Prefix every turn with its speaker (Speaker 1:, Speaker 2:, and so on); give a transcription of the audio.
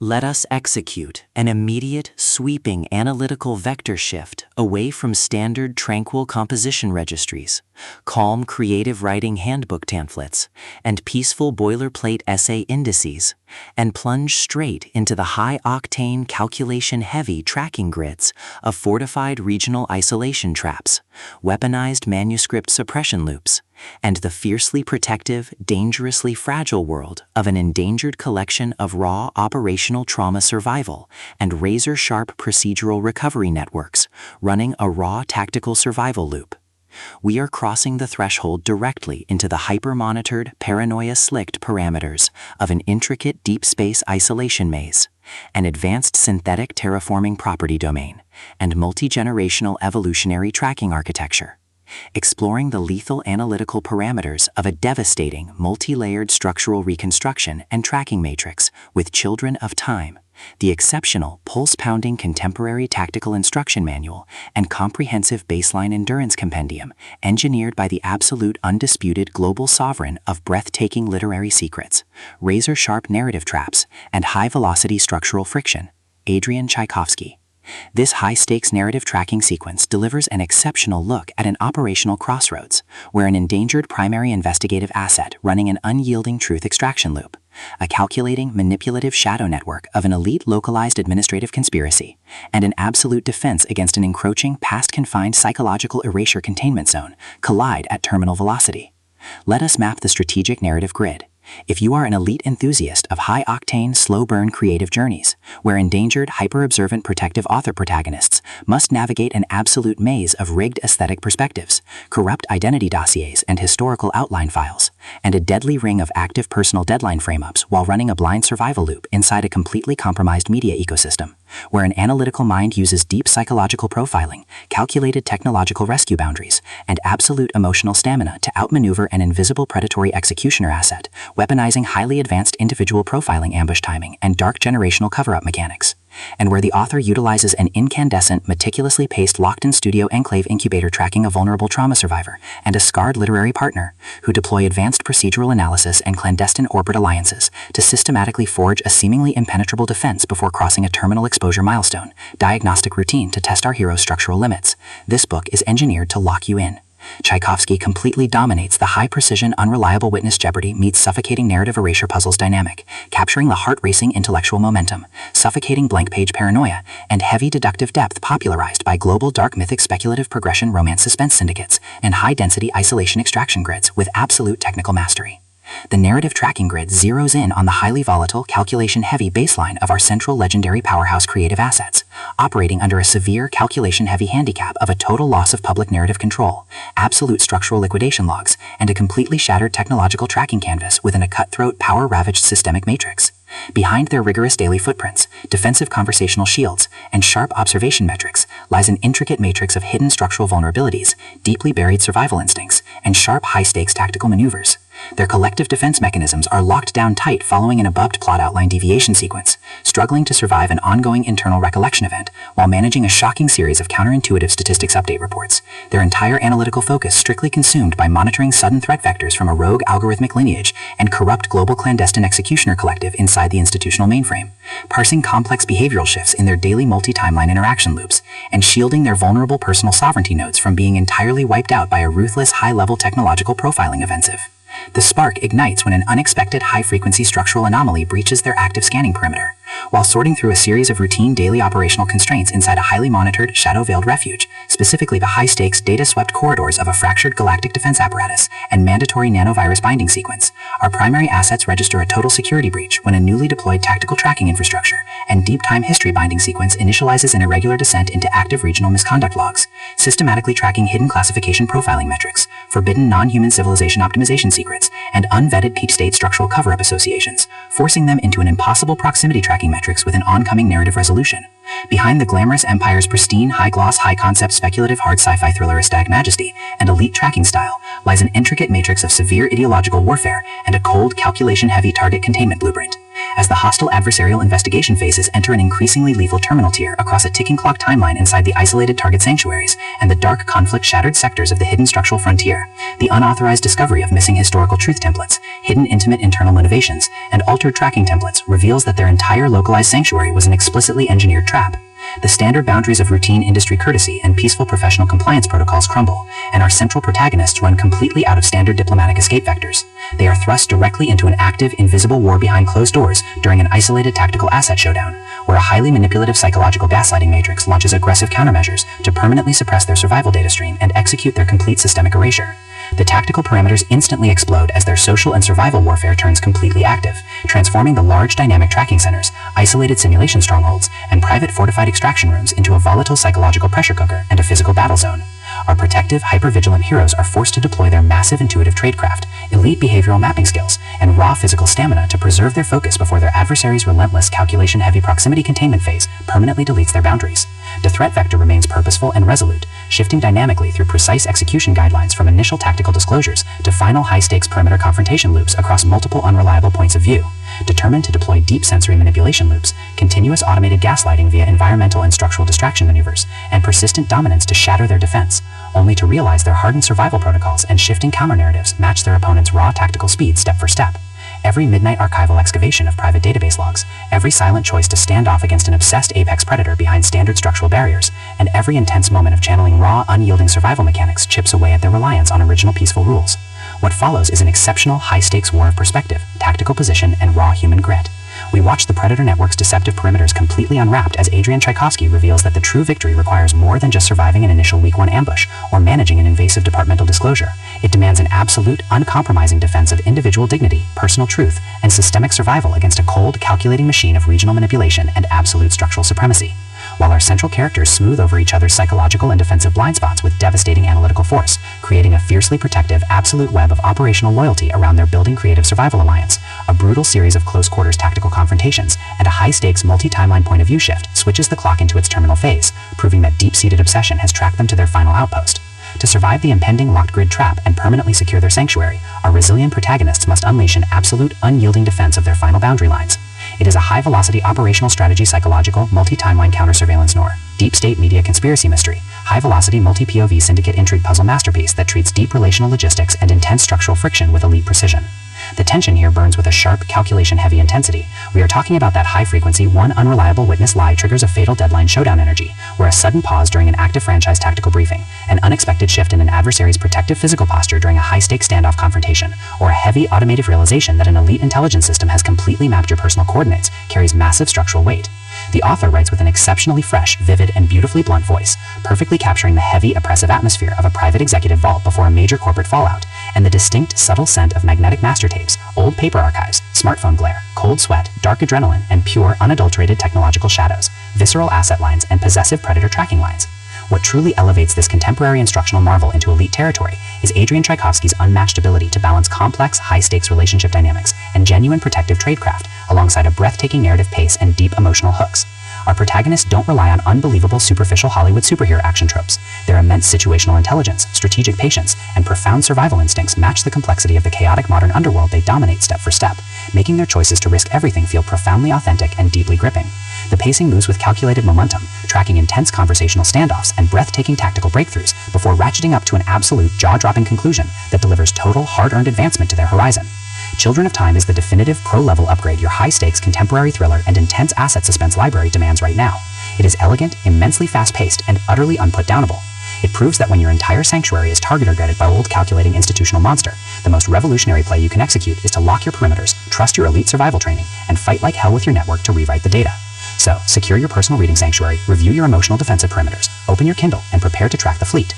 Speaker 1: Let us execute an immediate, sweeping analytical vector shift away from standard tranquil composition registries, calm creative writing handbook pamphlets, and peaceful boilerplate essay indices, and plunge straight into the high-octane, calculation-heavy tracking grids of fortified regional isolation traps, weaponized manuscript suppression loops, and the fiercely protective, dangerously fragile world of an endangered collection of raw operational trauma survival and razor-sharp procedural recovery networks running a raw tactical survival loop. We are crossing the threshold directly into the hyper-monitored, paranoia-slicked parameters of an intricate deep space isolation maze, an advanced synthetic terraforming property domain, and multi-generational evolutionary tracking architecture, exploring the lethal analytical parameters of a devastating, multi-layered structural reconstruction and tracking matrix with Children of Time, the exceptional, pulse-pounding contemporary tactical instruction manual and comprehensive baseline endurance compendium engineered by the absolute undisputed global sovereign of breathtaking literary secrets, razor-sharp narrative traps, and high-velocity structural friction, Adrian Tchaikovsky. This high-stakes narrative tracking sequence delivers an exceptional look at an operational crossroads, where an endangered primary investigative asset running an unyielding truth extraction loop, a calculating, manipulative shadow network of an elite localized administrative conspiracy, and an absolute defense against an encroaching, past-confined psychological erasure containment zone collide at terminal velocity. Let us map the strategic narrative grid. If you are an elite enthusiast of high-octane, slow-burn creative journeys, where endangered, hyper-observant protective author protagonists must navigate an absolute maze of rigged aesthetic perspectives, corrupt identity dossiers and historical outline files, and a deadly ring of active personal deadline frame-ups while running a blind survival loop inside a completely compromised media ecosystem, where an analytical mind uses deep psychological profiling, calculated technological rescue boundaries, and absolute emotional stamina to outmaneuver an invisible predatory executioner asset, weaponizing highly advanced individual profiling ambush timing and dark generational cover-up mechanics, and where the author utilizes an incandescent, meticulously paced locked-in studio enclave incubator tracking a vulnerable trauma survivor and a scarred literary partner who deploy advanced procedural analysis and clandestine orbit alliances to systematically forge a seemingly impenetrable defense before crossing a terminal exposure milestone, diagnostic routine to test our hero's structural limits. This book is engineered to lock you in. Tchaikovsky completely dominates the high-precision, unreliable witness jeopardy meets suffocating narrative erasure puzzles dynamic, capturing the heart-racing intellectual momentum, suffocating blank-page paranoia, and heavy deductive depth popularized by global dark mythic speculative progression romance suspense syndicates and high-density isolation extraction grids with absolute technical mastery. The narrative tracking grid zeroes in on the highly volatile, calculation-heavy baseline of our central legendary powerhouse creative assets, operating under a severe calculation-heavy handicap of a total loss of public narrative control, absolute structural liquidation logs, and a completely shattered technological tracking canvas within a cutthroat, power-ravaged systemic matrix. Behind their rigorous daily footprints, defensive conversational shields, and sharp observation metrics lies an intricate matrix of hidden structural vulnerabilities, deeply buried survival instincts, and sharp high-stakes tactical maneuvers. Their collective defense mechanisms are locked down tight following an abrupt plot outline deviation sequence, struggling to survive an ongoing internal recollection event while managing a shocking series of counterintuitive statistics update reports, their entire analytical focus strictly consumed by monitoring sudden threat vectors from a rogue algorithmic lineage and corrupt global clandestine executioner collective inside the institutional mainframe, parsing complex behavioral shifts in their daily multi-timeline interaction loops, and shielding their vulnerable personal sovereignty nodes from being entirely wiped out by a ruthless high-level technological profiling offensive. The spark ignites when an unexpected high-frequency structural anomaly breaches their active scanning perimeter. While sorting through a series of routine daily operational constraints inside a highly monitored, shadow-veiled refuge, specifically the high-stakes, data-swept corridors of a fractured galactic defense apparatus and mandatory nanovirus binding sequence, our primary assets register a total security breach when a newly deployed tactical tracking infrastructure and deep-time history binding sequence initializes an irregular descent into active regional misconduct logs, systematically tracking hidden classification profiling metrics, forbidden non-human civilization optimization secrets, and unvetted peep state structural cover-up associations, forcing them into an impossible proximity tracking metrics with an oncoming narrative resolution. Behind the glamorous empire's pristine, high-gloss, high-concept, speculative, hard sci-fi thriller aesthetic majesty and elite tracking style lies an intricate matrix of severe ideological warfare and a cold, calculation-heavy target containment blueprint. As the hostile adversarial investigation phases enter an increasingly lethal terminal tier across a ticking clock timeline inside the isolated target sanctuaries and the dark conflict-shattered sectors of the hidden structural frontier, the unauthorized discovery of missing historical truth templates, hidden intimate internal innovations, and altered tracking templates reveals that their entire localized sanctuary was an explicitly engineered trap. The standard boundaries of routine industry courtesy and peaceful professional compliance protocols crumble, and our central protagonists run completely out of standard diplomatic escape vectors. They are thrust directly into an active, invisible war behind closed doors during an isolated tactical asset showdown, where a highly manipulative psychological gaslighting matrix launches aggressive countermeasures to permanently suppress their survival data stream and execute their complete systemic erasure. The tactical parameters instantly explode as their social and survival warfare turns completely active, transforming the large dynamic tracking centers, isolated simulation strongholds, and private fortified extraction rooms into a volatile psychological pressure cooker and a physical battle zone. Our protective, hyper-vigilant heroes are forced to deploy their massive intuitive tradecraft, elite behavioral mapping skills, and raw physical stamina to preserve their focus before their adversary's relentless calculation-heavy proximity containment phase permanently deletes their boundaries. The threat vector remains purposeful and resolute, shifting dynamically through precise execution guidelines from initial tactical disclosures to final high-stakes perimeter confrontation loops across multiple unreliable points of view. Determined to deploy deep sensory manipulation loops, continuous automated gaslighting via environmental and structural distraction maneuvers, and persistent dominance to shatter their defense, only to realize their hardened survival protocols and shifting counter-narratives match their opponent's raw tactical speed step for step. Every midnight archival excavation of private database logs, every silent choice to stand off against an obsessed apex predator behind standard structural barriers, and every intense moment of channeling raw, unyielding survival mechanics chips away at their reliance on original peaceful rules. What follows is an exceptional high-stakes war of perspective, tactical position, and raw human grit. We watch the Predator Network's deceptive perimeters completely unwrapped as Adrian Tchaikovsky reveals that the true victory requires more than just surviving an initial week 1 ambush or managing an invasive departmental disclosure. It demands an absolute, uncompromising defense of individual dignity, personal truth, and systemic survival against a cold, calculating machine of regional manipulation and absolute structural supremacy. While our central characters smooth over each other's psychological and defensive blind spots with devastating analytical force, creating a fiercely protective, absolute web of operational loyalty around their building creative survival alliance, a brutal series of close-quarters tactical confrontations, and a high-stakes multi-timeline point-of-view shift switches the clock into its terminal phase, proving that deep-seated obsession has tracked them to their final outpost. To survive the impending locked grid trap and permanently secure their sanctuary, our resilient protagonists must unleash an absolute, unyielding defense of their final boundary lines. It is a high-velocity operational strategy psychological multi-timeline counter-surveillance noir, deep-state media conspiracy mystery, high-velocity multi-POV syndicate intrigue puzzle masterpiece that treats deep relational logistics and intense structural friction with elite precision. The tension here burns with a sharp, calculation-heavy intensity. We are talking about that high-frequency, one unreliable witness lie triggers a fatal deadline showdown energy, where a sudden pause during an active franchise tactical briefing, an unexpected shift in an adversary's protective physical posture during a high-stakes standoff confrontation, or a heavy automated realization that an elite intelligence system has completely mapped your personal coordinates carries massive structural weight. The author writes with an exceptionally fresh, vivid, and beautifully blunt voice, perfectly capturing the heavy, oppressive atmosphere of a private executive vault before a major corporate fallout, and the distinct, subtle scent of magnetic master tapes, old paper archives, smartphone glare, cold sweat, dark adrenaline, and pure, unadulterated technological shadows, visceral asset lines, and possessive predator tracking lines. What truly elevates this contemporary instructional marvel into elite territory is Adrian Tchaikovsky's unmatched ability to balance complex, high-stakes relationship dynamics and genuine protective tradecraft alongside a breathtaking narrative pace and deep emotional hooks. Our protagonists don't rely on unbelievable superficial Hollywood superhero action tropes. Their immense situational intelligence, strategic patience, and profound survival instincts match the complexity of the chaotic modern underworld they dominate step for step, making their choices to risk everything feel profoundly authentic and deeply gripping. The pacing moves with calculated momentum, tracking intense conversational standoffs and breathtaking tactical breakthroughs before ratcheting up to an absolute jaw-dropping conclusion that delivers total, hard-earned advancement to their horizon. Children of Time is the definitive pro-level upgrade your high-stakes contemporary thriller and intense asset suspense library demands right now. It is elegant, immensely fast-paced, and utterly unput-downable. It proves that when your entire sanctuary is target-guarded by old calculating institutional monster, the most revolutionary play you can execute is to lock your perimeters, trust your elite survival training, and fight like hell with your network to rewrite the data. So, secure your personal reading sanctuary, review your emotional defensive perimeters, open your Kindle, and prepare to track the fleet.